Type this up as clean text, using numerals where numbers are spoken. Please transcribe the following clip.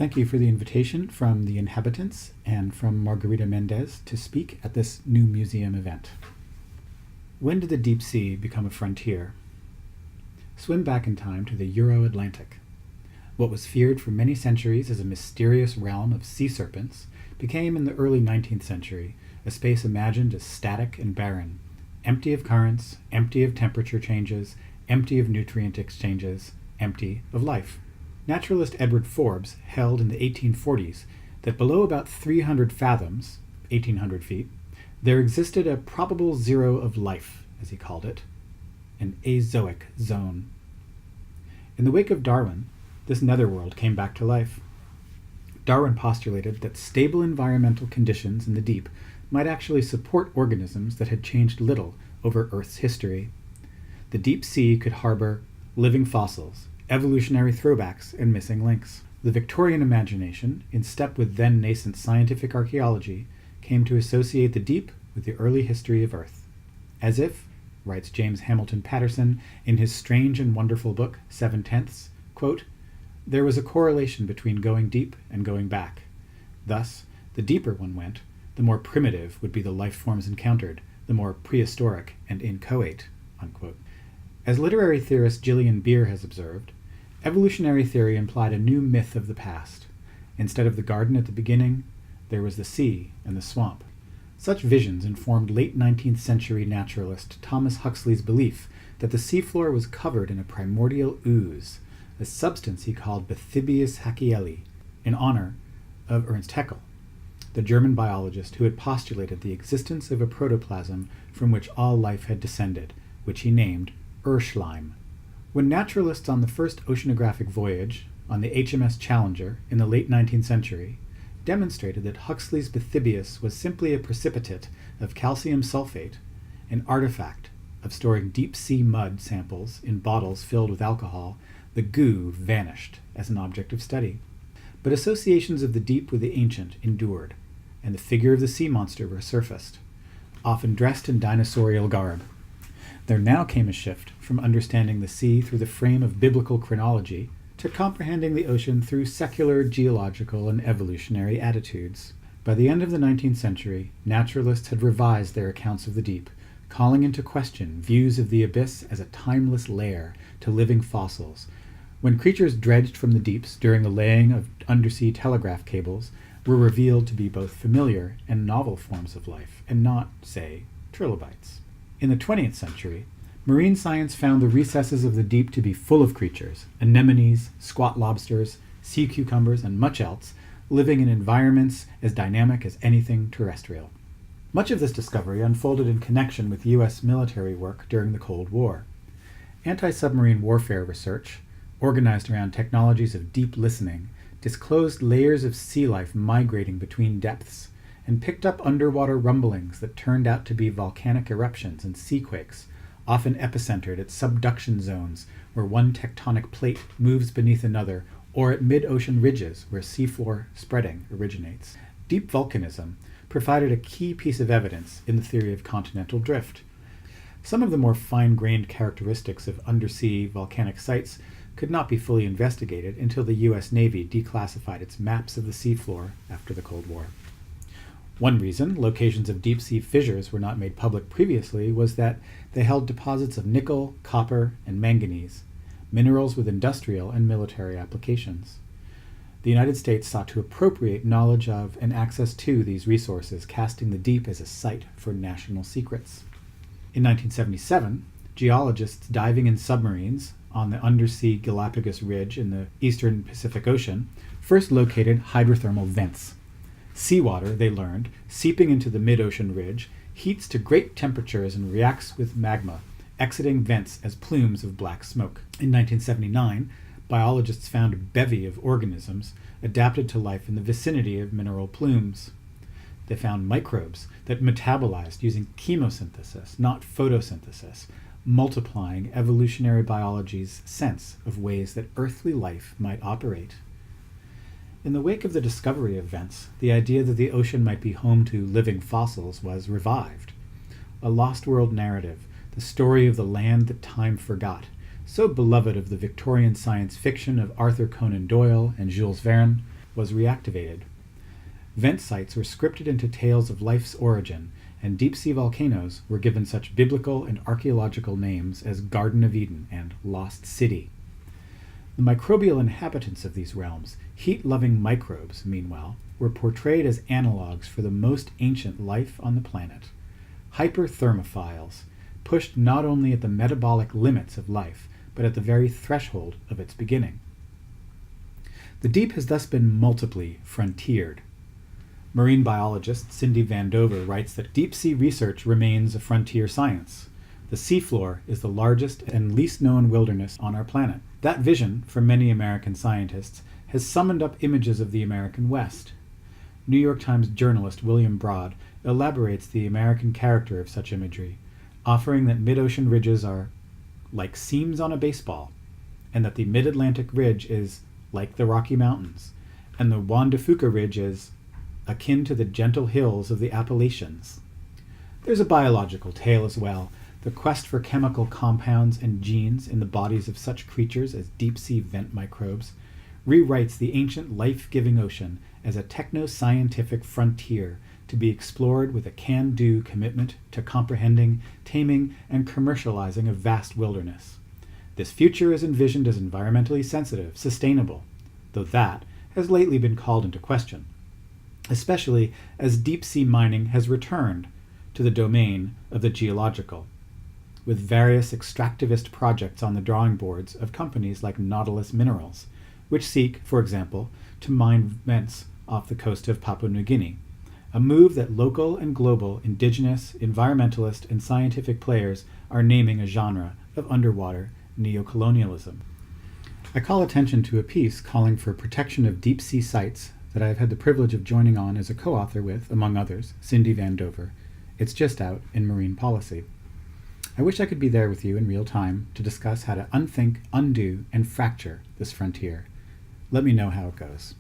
Thank you for the invitation from the inhabitants and from Margarita Mendez to speak at this new museum event. When did the deep sea become a frontier? Swim back in time to the Euro-Atlantic. What was feared for many centuries as a mysterious realm of sea serpents became in the early 19th century a space imagined as static and barren, empty of currents, empty of temperature changes, empty of nutrient exchanges, empty of life. Naturalist Edward Forbes held in the 1840s that below about 300 fathoms, 1,800 feet, there existed a probable zero of life, as he called it, an azoic zone. In the wake of Darwin, this netherworld came back to life. Darwin postulated that stable environmental conditions in the deep might actually support organisms that had changed little over Earth's history. The deep sea could harbor living fossils, evolutionary throwbacks, and missing links. The Victorian imagination, in step with then nascent scientific archaeology, came to associate the deep with the early history of Earth. As if, writes James Hamilton Patterson in his strange and wonderful book, 7/10, quote, there was a correlation between going deep and going back. Thus, the deeper one went, the more primitive would be the life forms encountered, the more prehistoric and inchoate, unquote. As literary theorist Gillian Beer has observed, evolutionary theory implied a new myth of the past. Instead of the garden at the beginning, there was the sea and the swamp. Such visions informed late 19th century naturalist Thomas Huxley's belief that the seafloor was covered in a primordial ooze, a substance he called Bathybius haeckelii, in honor of Ernst Haeckel, the German biologist who had postulated the existence of a protoplasm from which all life had descended, which he named Urschleim. When naturalists on the first oceanographic voyage, on the HMS Challenger in the late 19th century, demonstrated that Huxley's Bathybius was simply a precipitate of calcium sulfate, an artifact of storing deep-sea mud samples in bottles filled with alcohol, the goo vanished as an object of study. But associations of the deep with the ancient endured, and the figure of the sea monster resurfaced, often dressed in dinosaurial garb. There now came a shift from understanding the sea through the frame of biblical chronology to comprehending the ocean through secular, geological, and evolutionary attitudes. By the end of the 19th century, naturalists had revised their accounts of the deep, calling into question views of the abyss as a timeless lair to living fossils. When creatures dredged from the deeps during the laying of undersea telegraph cables were revealed to be both familiar and novel forms of life, and not, say, trilobites. In the 20th century, marine science found the recesses of the deep to be full of creatures, anemones, squat lobsters, sea cucumbers, and much else, living in environments as dynamic as anything terrestrial. Much of this discovery unfolded in connection with U.S. military work during the Cold War. Anti-submarine warfare research, organized around technologies of deep listening, disclosed layers of sea life migrating between depths, and picked up underwater rumblings that turned out to be volcanic eruptions and seaquakes, often epicentered at subduction zones where one tectonic plate moves beneath another, or at mid-ocean ridges where seafloor spreading originates. Deep volcanism provided a key piece of evidence in the theory of continental drift. Some of the more fine-grained characteristics of undersea volcanic sites could not be fully investigated until the U.S. Navy declassified its maps of the seafloor after the Cold War. One reason locations of deep-sea fissures were not made public previously was that they held deposits of nickel, copper, and manganese, minerals with industrial and military applications. The United States sought to appropriate knowledge of and access to these resources, casting the deep as a site for national secrets. In 1977, geologists diving in submarines on the undersea Galapagos Ridge in the eastern Pacific Ocean first located hydrothermal vents. Seawater, they learned, seeping into the mid-ocean ridge, heats to great temperatures and reacts with magma, exiting vents as plumes of black smoke. In 1979, biologists found a bevy of organisms adapted to life in the vicinity of mineral plumes. They found microbes that metabolized using chemosynthesis, not photosynthesis, multiplying evolutionary biology's sense of ways that earthly life might operate. In the wake of the discovery of vents, the idea that the ocean might be home to living fossils was revived. A lost world narrative, the story of the land that time forgot, so beloved of the Victorian science fiction of Arthur Conan Doyle and Jules Verne, was reactivated. Vent sites were scripted into tales of life's origin, and deep-sea volcanoes were given such biblical and archaeological names as Garden of Eden and Lost City. The microbial inhabitants of these realms, heat-loving microbes, meanwhile, were portrayed as analogues for the most ancient life on the planet. Hyperthermophiles, pushed not only at the metabolic limits of life, but at the very threshold of its beginning. The deep has thus been multiply frontiered. Marine biologist Cindy Vandover writes that deep-sea research remains a frontier science. The seafloor is the largest and least known wilderness on our planet. That vision, for many American scientists, has summoned up images of the American West. New York Times journalist William Broad elaborates the American character of such imagery, offering that mid-ocean ridges are like seams on a baseball, and that the mid-Atlantic ridge is like the Rocky Mountains, and the Juan de Fuca ridge is akin to the gentle hills of the Appalachians. There's a biological tale as well. The quest for chemical compounds and genes in the bodies of such creatures as deep-sea vent microbes rewrites the ancient life-giving ocean as a techno-scientific frontier to be explored with a can-do commitment to comprehending, taming, and commercializing a vast wilderness. This future is envisioned as environmentally sensitive, sustainable, though that has lately been called into question, especially as deep-sea mining has returned to the domain of the geological, with various extractivist projects on the drawing boards of companies like Nautilus Minerals, which seek, for example, to mine vents off the coast of Papua New Guinea, a move that local and global indigenous, environmentalist, and scientific players are naming a genre of underwater neocolonialism. I call attention to a piece calling for protection of deep-sea sites that I have had the privilege of joining on as a co-author with, among others, Cindy Vandover. It's just out in Marine Policy. I wish I could be there with you in real time to discuss how to unthink, undo, and fracture this frontier. Let me know how it goes.